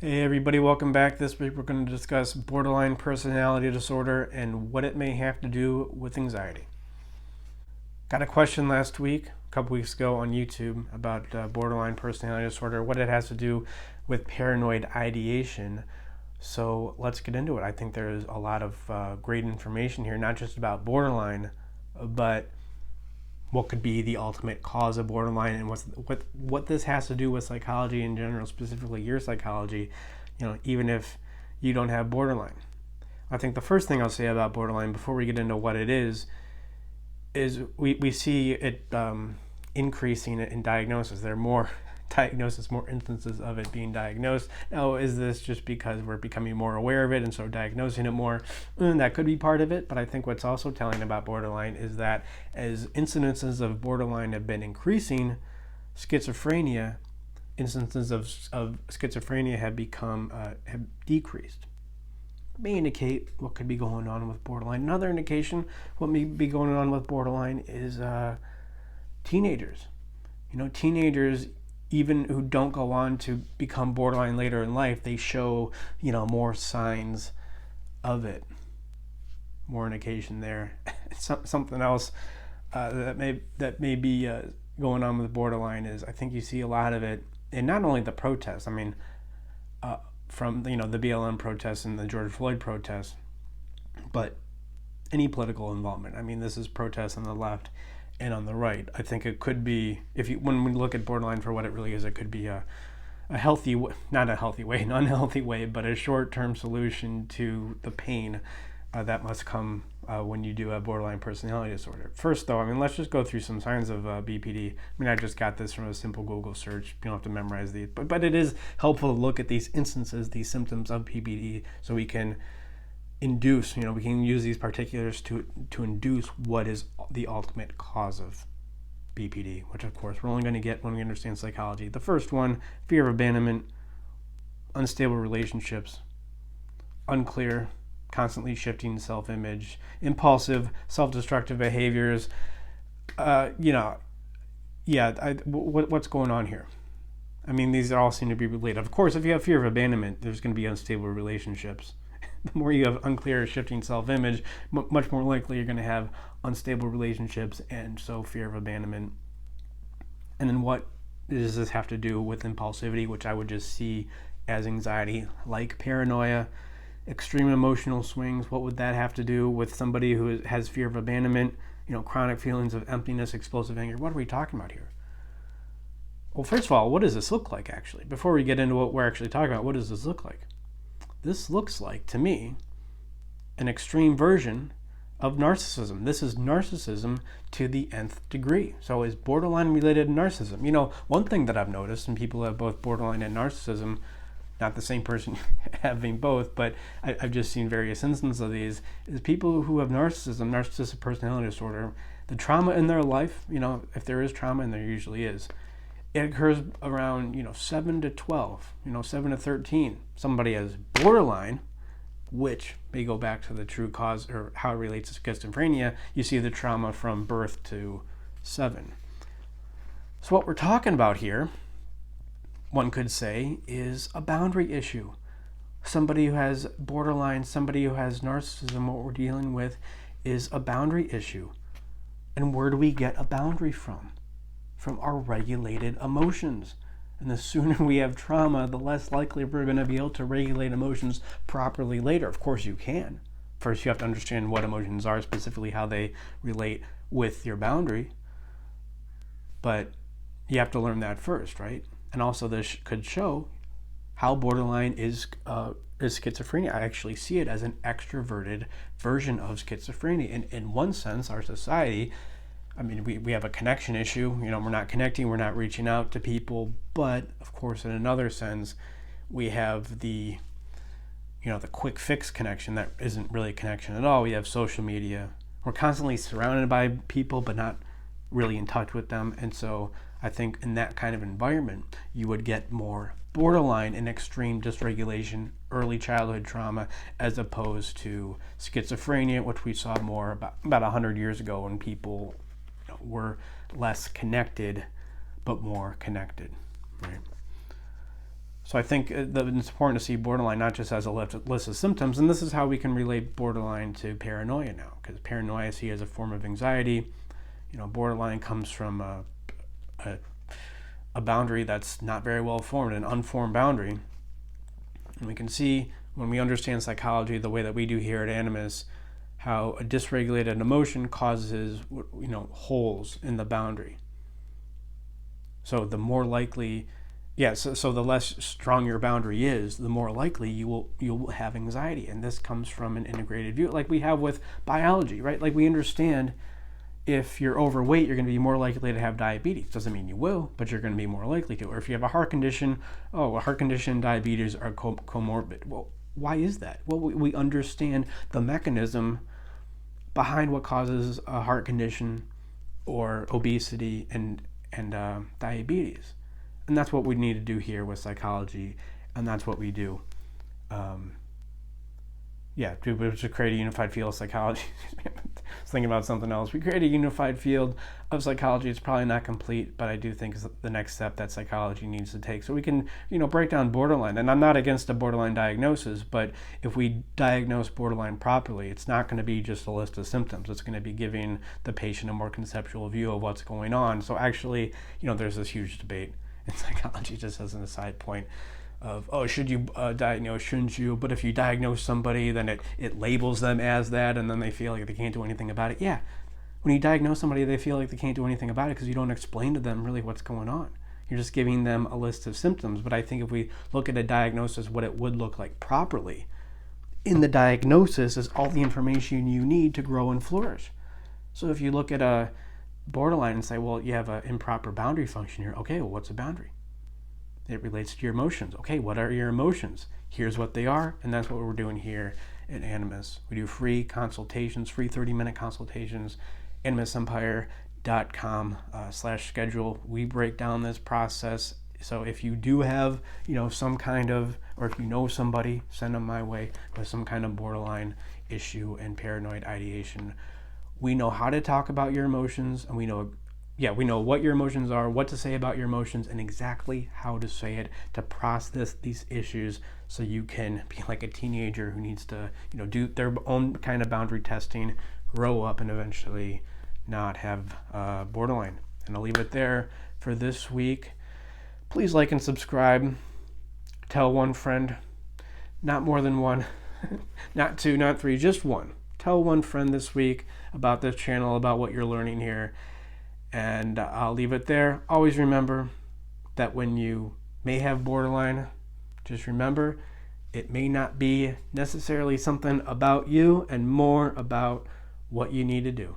Hey everybody, welcome back. This week we're going to discuss borderline personality disorder and what it may have to do with anxiety. Got a question last week, a couple weeks ago on YouTube about borderline personality disorder, what it has to do with paranoid ideation. So let's get into it. I think there's a lot of great information here, not just about borderline, but what could be the ultimate cause of borderline and what this has to do with psychology in general, specifically your psychology, even if you don't have borderline. I think the first thing I'll say about borderline before we get into what it is we see it increasing in diagnosis. There are more diagnosis, more instances of it being diagnosed. Now, is this just because we're becoming more aware of it and so diagnosing it more? That could be part of it, but I think what's also telling about borderline is that as incidences of borderline have been increasing, schizophrenia, instances of schizophrenia have decreased. May indicate what could be going on with borderline. Another indication what may be going on with borderline is teenagers. Teenagers, even who don't go on to become borderline later in life, they show, more signs of it. More indication there. Something else that may be going on with borderline is I think you see a lot of it, and not only the protests. I mean, from the BLM protests and the George Floyd protests, but any political involvement. I mean, this is protests on the left and on the right. I think it could be, when we look at borderline for what it really is, it could be a healthy, not a healthy way, an unhealthy way, but a short-term solution to the pain that must come when you do have borderline personality disorder. First, though, let's just go through some signs of BPD. I just got this from a simple Google search. You don't have to memorize these, but it is helpful to look at these instances, these symptoms of BPD, so we can induce, we can use these particulars to induce what is the ultimate cause of BPD, which of course we're only going to get when we understand psychology. The first one, fear of abandonment, unstable relationships, unclear, constantly shifting self-image, impulsive, self-destructive behaviors. What's going on here? These all seem to be related. Of course, if you have fear of abandonment, there's going to be unstable relationships. The more you have unclear, shifting self-image, much more likely you're going to have unstable relationships, and so fear of abandonment. And then what does this have to do with impulsivity, which I would just see as anxiety, like paranoia, extreme emotional swings? What would that have to do with somebody who has fear of abandonment, chronic feelings of emptiness, explosive anger? What are we talking about here? Well, first of all, what does this look like, actually? Before we get into what we're actually talking about, what does this look like? This looks like, to me, an extreme version of narcissism. This is narcissism to the nth degree. So is borderline related to narcissism? One thing that I've noticed in people who have both borderline and narcissism, not the same person having both, but I've just seen various instances of these, is people who have narcissistic personality disorder, the trauma in their life, if there is trauma, and there usually is, it occurs around 7 to 12, 7 to 13. Somebody has borderline, which may go back to the true cause or how it relates to schizophrenia. You see the trauma from birth to 7. So what we're talking about here, one could say, is a boundary issue. Somebody who has borderline, somebody who has narcissism, what we're dealing with is a boundary issue. And where do we get a boundary from? From our regulated emotions. And the sooner we have trauma, the less likely we're going to be able to regulate emotions properly later. Of course you can. First you have to understand what emotions are, specifically how they relate with your boundary. But you have to learn that first, right? And also this could show how borderline is schizophrenia. I actually see it as an extroverted version of schizophrenia. In one sense, our society, we have a connection issue. We're not connecting, we're not reaching out to people. But of course, in another sense, we have the quick fix connection that isn't really a connection at all. We have social media. We're constantly surrounded by people, but not really in touch with them. And so I think in that kind of environment, you would get more borderline and extreme dysregulation, early childhood trauma, as opposed to schizophrenia, which we saw more about 100 years ago when people were less connected but more connected, right? So I think that it's important to see borderline not just as a list of symptoms, and this is how we can relate borderline to paranoia now, because paranoia I see as a form of anxiety. Borderline comes from a boundary that's not very well formed, an unformed boundary. And we can see when we understand psychology the way that we do here at Animus, how a dysregulated emotion causes holes in the boundary. So the more likely, so the less strong your boundary is, the more likely you will have anxiety. And this comes from an integrated view, like we have with biology, right? Like we understand if you're overweight, you're going to be more likely to have diabetes. Doesn't mean you will, but you're going to be more likely to. Or if you have a heart condition, a heart condition and diabetes are comorbid. Well, why is that? Well, we understand the mechanism behind what causes a heart condition or obesity and diabetes. And that's what we need to do here with psychology, and that's what we do. To create a unified field of psychology. I was thinking about something else. We create a unified field of psychology. It's probably not complete, but I do think is the next step that psychology needs to take. So we can, break down borderline. And I'm not against a borderline diagnosis, but if we diagnose borderline properly, it's not going to be just a list of symptoms. It's going to be giving the patient a more conceptual view of what's going on. So actually, there's this huge debate in psychology, just as an aside point, of, should you diagnose, shouldn't you? But if you diagnose somebody, then it labels them as that, and then they feel like they can't do anything about it. Yeah, when you diagnose somebody, they feel like they can't do anything about it because you don't explain to them really what's going on. You're just giving them a list of symptoms. But I think if we look at a diagnosis, what it would look like properly, in the diagnosis is all the information you need to grow and flourish. So if you look at a borderline and say, well, you have an improper boundary function here. Okay, well, what's a boundary? It relates to your emotions. Okay, what are your emotions? Here's what they are, and that's what we're doing here at Animus. We do free consultations, free 30-minute consultations, animusempire.com/schedule. We break down this process. So if you do have, some kind of, or if you know somebody, send them my way with some kind of borderline issue and paranoid ideation. We know how to talk about your emotions, and we know what your emotions are, what to say about your emotions, and exactly how to say it to process these issues so you can be like a teenager who needs to, do their own kind of boundary testing, grow up, and eventually not have borderline. And I'll leave it there for this week. Please like and subscribe. Tell one friend, not more than one, not two, not three, just one. Tell one friend this week about this channel, about what you're learning here. And I'll leave it there. Always remember that when you may have borderline, just remember it may not be necessarily something about you, and more about what you need to do.